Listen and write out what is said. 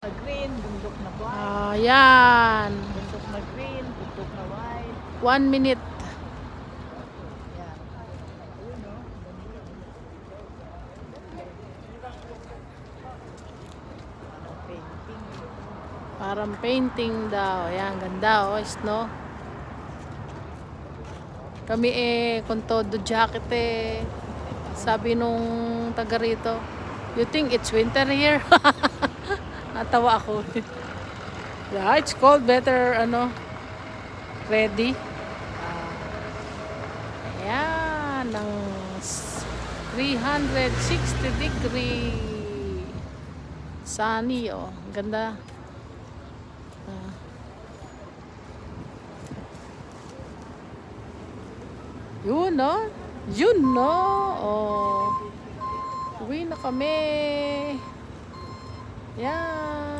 Na green, bundok na white. Ayan. Bundok na green, bundok na white. 1 minute. Yan. Ayun, no? Parang painting. Parang painting daw. Ayan, ganda snow. Kami kung todo jacket sabi nung taga rito, you think it's winter here? Natawa ako. Yeah, it's cold. Better, ready. Ayan, ng 360 degree. Sunny, ganda. Yun, no? Yun, no? Uwi na kami. Yan.